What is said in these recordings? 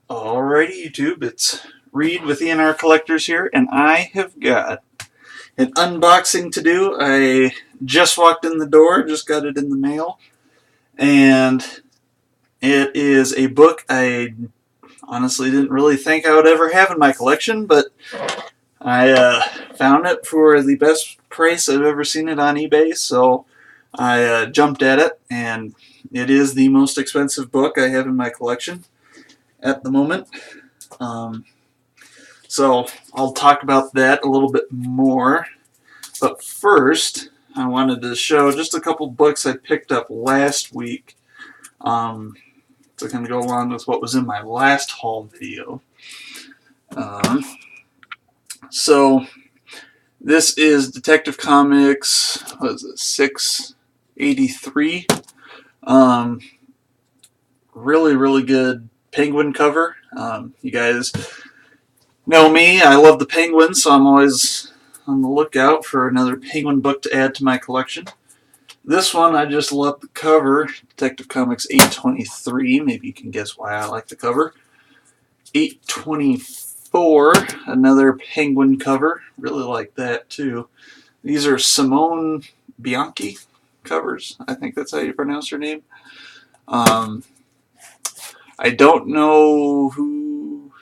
Alrighty, YouTube, it's Reed with ENR Collectors here, and I have got an unboxing to do. I just walked in the door, just got it in the mail, and it is a book I honestly didn't really think I would ever have in my collection, but I found it for the best price I've ever seen it on eBay, so I jumped at it, and it is the most expensive book I have in my collection at the moment. So I'll talk about that a little bit more. But first, I wanted to show just a couple books I picked up last week to kind of go along with what was in my last haul video. So this is Detective Comics, what is it, 683. Really good Penguin cover. You guys know me, I love the Penguins, so I'm always on the lookout for another Penguin book to add to my collection. This one, I just love the cover, Detective Comics 823, maybe you can guess why I like the cover. 824, another Penguin cover, really like that too. These are Simone Bianchi covers, I think that's how you pronounce her name. I don't know who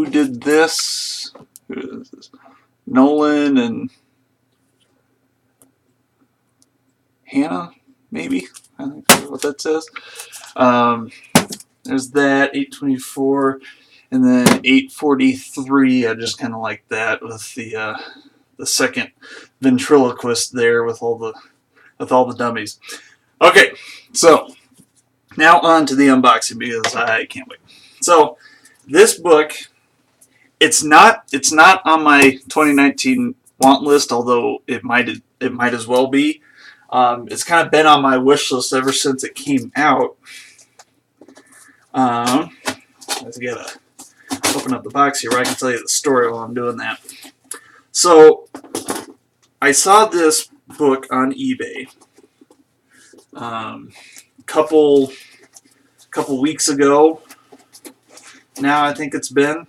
did this. Who is this? Nolan and Hannah, maybe? I think that's what that says. There's that, 824, and then 843. I just kind of like that with the second ventriloquist there with all the dummies. Okay, so now on to the unboxing because I can't wait. So this book, it's not on my 2019 want list, although it might as well be. It's kind of been on my wish list ever since it came out. I gotta open up the box here where I can tell you the story while I'm doing that. So I saw this book on eBay couple weeks ago. Now I think it's been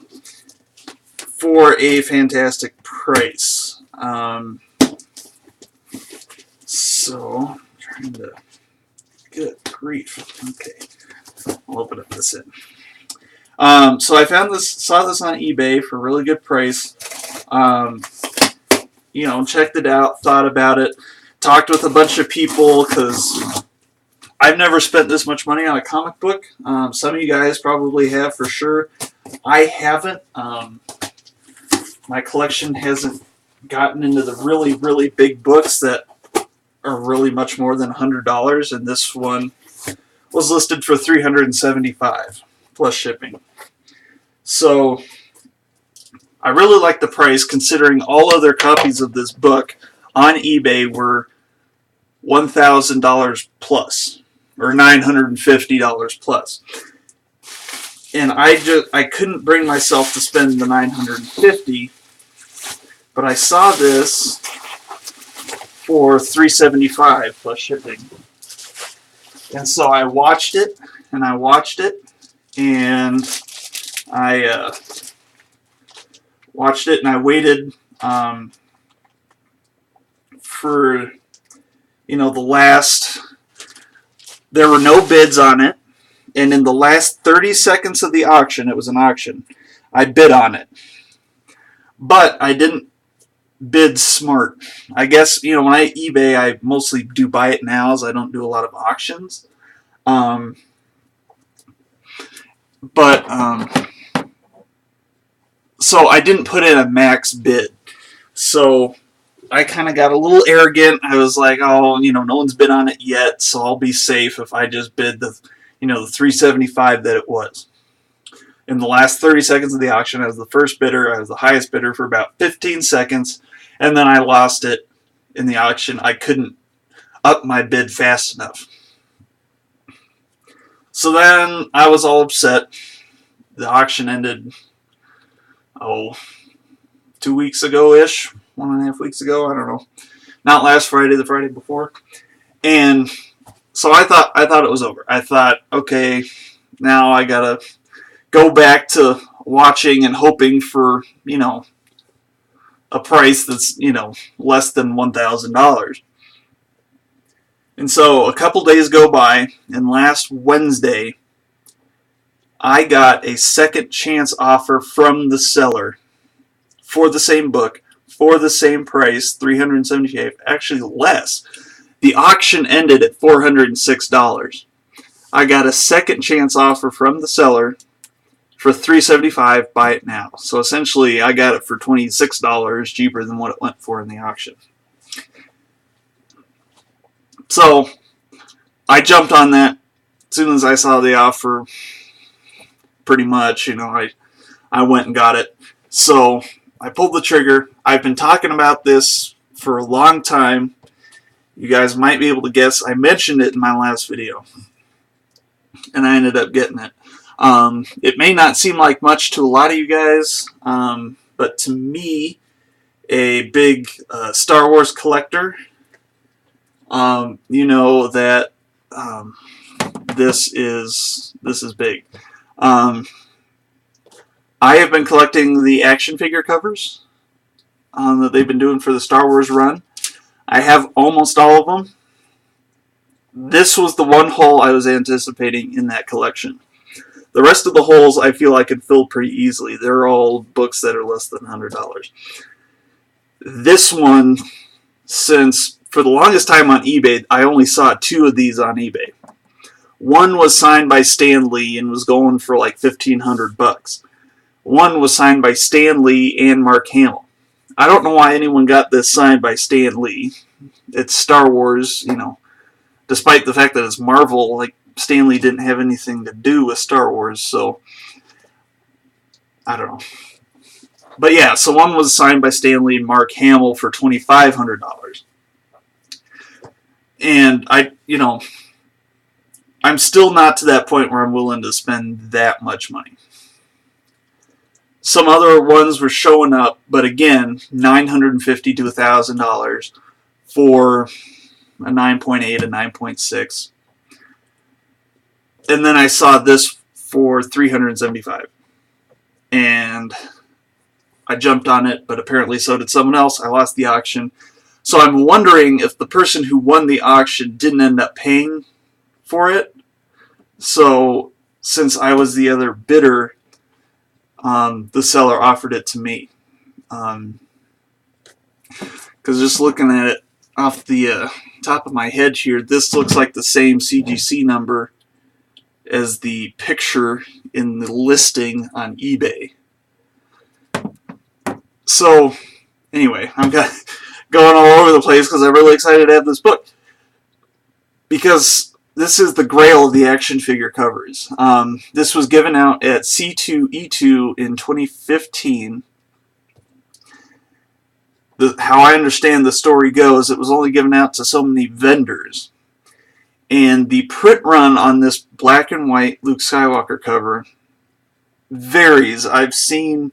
for a fantastic price. So I'm trying to good grief. Okay, I'll open up this in. So I saw this on eBay for a really good price. Checked it out, thought about it, talked with a bunch of people because I've never spent this much money on a comic book. Some of you guys probably have for sure. I haven't. My collection hasn't gotten into the really big books that are really much more than $100, and this one was listed for $375 plus shipping. So I really like the price considering all other copies of this book on eBay were $1,000 plus or $950 plus. And I couldn't bring myself to spend the $950, but I saw this for $375 plus shipping. And so I watched it, and I watched it, and I waited for, the last, there were no bids on it, and in the last 30 seconds of the auction, it was an auction, I bid on it. But I didn't bid smart. I guess, when I eBay, I mostly do buy it nows. I don't do a lot of auctions. So I didn't put in a max bid. So I kind of got a little arrogant. I was like, oh, no one's bid on it yet, so I'll be safe if I just bid the $375 that it was. In the last 30 seconds of the auction, I was the first bidder. I was the highest bidder for about 15 seconds, and then I lost it in the auction. I couldn't up my bid fast enough. So then I was all upset. The auction ended, 2 weeks ago-ish, 1.5 weeks ago, I don't know. Not last Friday, the Friday before. And so I thought it was over. I thought, okay, now I gotta go back to watching and hoping for, a price that's, less than $1,000. And so a couple days go by, and last Wednesday, I got a second chance offer from the seller for the same book, for the same price, $375, actually less. The auction ended at $406. I got a second chance offer from the seller for $375, buy it now. So essentially, I got it for $26 cheaper than what it went for in the auction. So I jumped on that as soon as I saw the offer. Pretty much, I went and got it. So I pulled the trigger. I've been talking about this for a long time. You guys might be able to guess. I mentioned it in my last video, and I ended up getting it. It may not seem like much to a lot of you guys, but to me, a big Star Wars collector, you know that this is big. I have been collecting the action figure covers that they've been doing for the Star Wars run. I have almost all of them. This was the one hole I was anticipating in that collection. The rest of the holes I feel I could fill pretty easily. They're all books that are less than $100. This one, since for the longest time on eBay, I only saw 2 of these on eBay. One was signed by Stan Lee and was going for like $1,500. One was signed by Stan Lee and Mark Hamill. I don't know why anyone got this signed by Stan Lee. It's Star Wars, despite the fact that it's Marvel, like Stan Lee didn't have anything to do with Star Wars, so I don't know. But yeah, so one was signed by Stan Lee and Mark Hamill for $2,500. And I'm still not to that point where I'm willing to spend that much money. Some other ones were showing up, but again, $950 to $1,000 for a 9.8, a 9.6. And then I saw this for $375. And I jumped on it, but apparently so did someone else. I lost the auction. So I'm wondering if the person who won the auction didn't end up paying for it. So since I was the other bidder, the seller offered it to me. Because just looking at it off the top of my head here, this looks like the same CGC number as the picture in the listing on eBay. So anyway, I'm going all over the place because I'm really excited to have this book. Because this is the Grail of the action figure covers. This was given out at C2E2 in 2015. How I understand the story goes, it was only given out to so many vendors. And the print run on this black and white Luke Skywalker cover varies. I've seen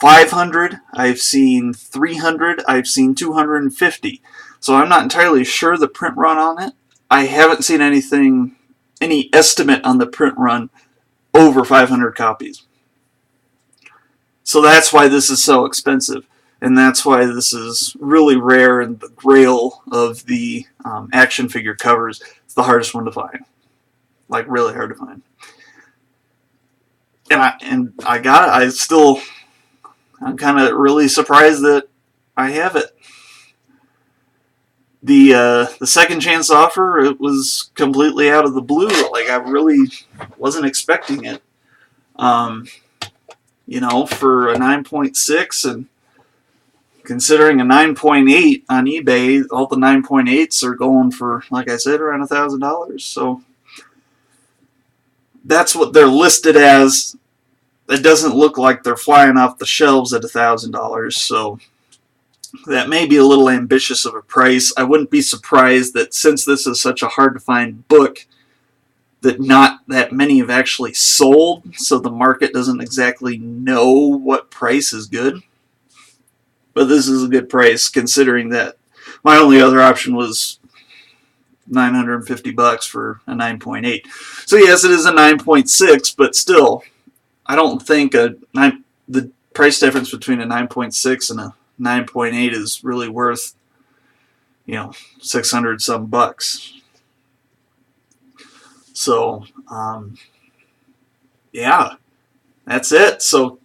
500, I've seen 300, I've seen 250. So I'm not entirely sure the print run on it. I haven't seen any estimate on the print run over 500 copies. So that's why this is so expensive. And that's why this is really rare and the Grail of the action figure covers. It's the hardest one to find. Like, really hard to find. And I got it. I'm kind of really surprised that I have it. The second chance offer, it was completely out of the blue. Like, I really wasn't expecting it. For a 9.6 and considering a 9.8 on eBay, all the 9.8s are going for, like I said, around $1,000. So that's what they're listed as. It doesn't look like they're flying off the shelves at $1,000. So that may be a little ambitious of a price. I wouldn't be surprised that since this is such a hard to find book, that not that many have actually sold, so the market doesn't exactly know what price is good. But this is a good price, considering that my only other option was $950 for a 9.8. So yes, it is a 9.6, but still, I don't think the price difference between a 9.6 and a 9.8 is really worth, 600 some bucks. So, yeah, that's it. So,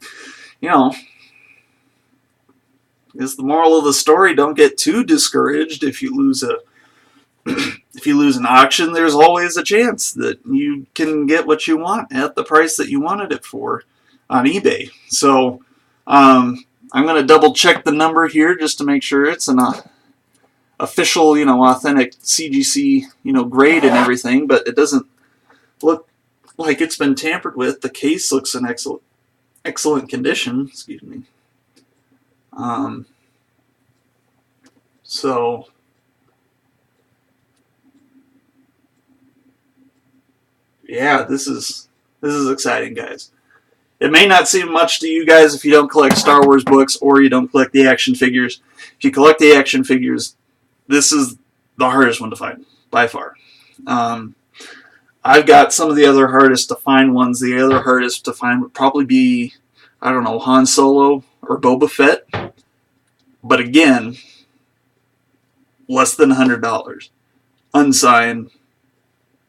is the moral of the story, don't get too discouraged if you lose an auction. There's always a chance that you can get what you want at the price that you wanted it for on eBay. So I'm going to double check the number here just to make sure it's an official, authentic CGC, grade and everything, but it doesn't look like it's been tampered with. The case looks in excellent condition. Excuse me. So yeah, this is exciting, guys. It may not seem much to you guys if you don't collect Star Wars books or you don't collect the action figures. If you collect the action figures, this is the hardest one to find by far. I've got some of the other hardest to find ones. The other hardest to find would probably be, I don't know, Han Solo or Boba Fett. But again, less than $100. Unsigned,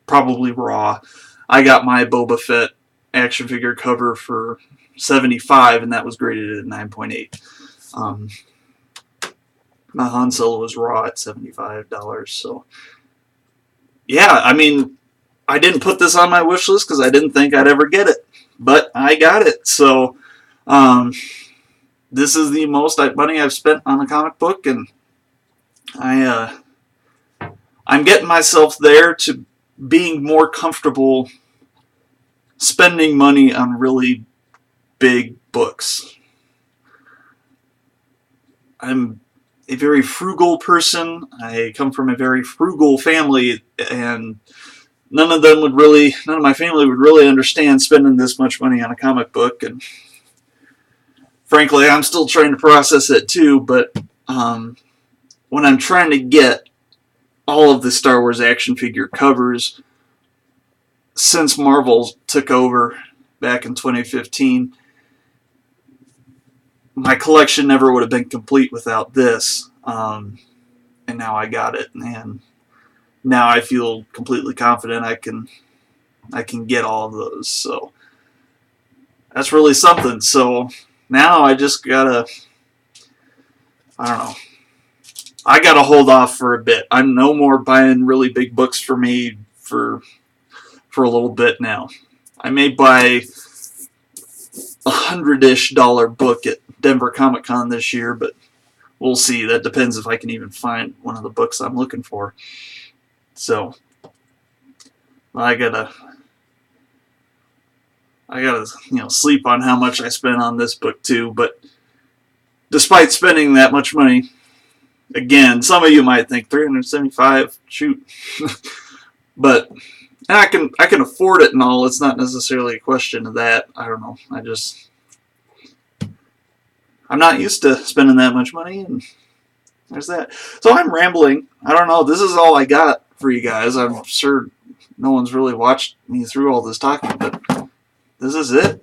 probably raw. I got my Boba Fett action figure cover for $75, and that was graded at 9.8. My Han Solo was raw at $75. So, yeah, I mean, I didn't put this on my wish list because I didn't think I'd ever get it, but I got it. So, this is the most money I've spent on a comic book, and I'm getting myself there to being more comfortable spending money on really big books. I'm a very frugal person. I come from a very frugal family, and none of my family would really understand spending this much money on a comic book, and frankly, I'm still trying to process it too, but when I'm trying to get all of the Star Wars action figure covers since Marvel took over back in 2015, my collection never would have been complete without this, and now I got it, and now I feel completely confident I can get all of those. So that's really something. So now I just gotta, I don't know, I gotta hold off for a bit. I'm no more buying really big books for me for a little bit now. I may buy $100-ish book at Denver Comic Con this year, but we'll see. That depends if I can even find one of the books I'm looking for. So I gotta sleep on how much I spent on this book too. But despite spending that much money, again, some of you might think $375, shoot, but and I can afford it and all. It's not necessarily a question of that. I don't know. I'm not used to spending that much money, and there's that. So I'm rambling. I don't know. This is all I got for you guys. I'm sure no one's really watched me through all this talking, but this is it.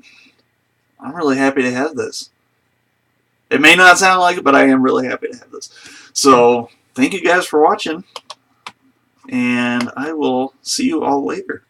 I'm really happy to have this. It may not sound like it, but I am really happy to have this. So thank you guys for watching, and I will see you all later.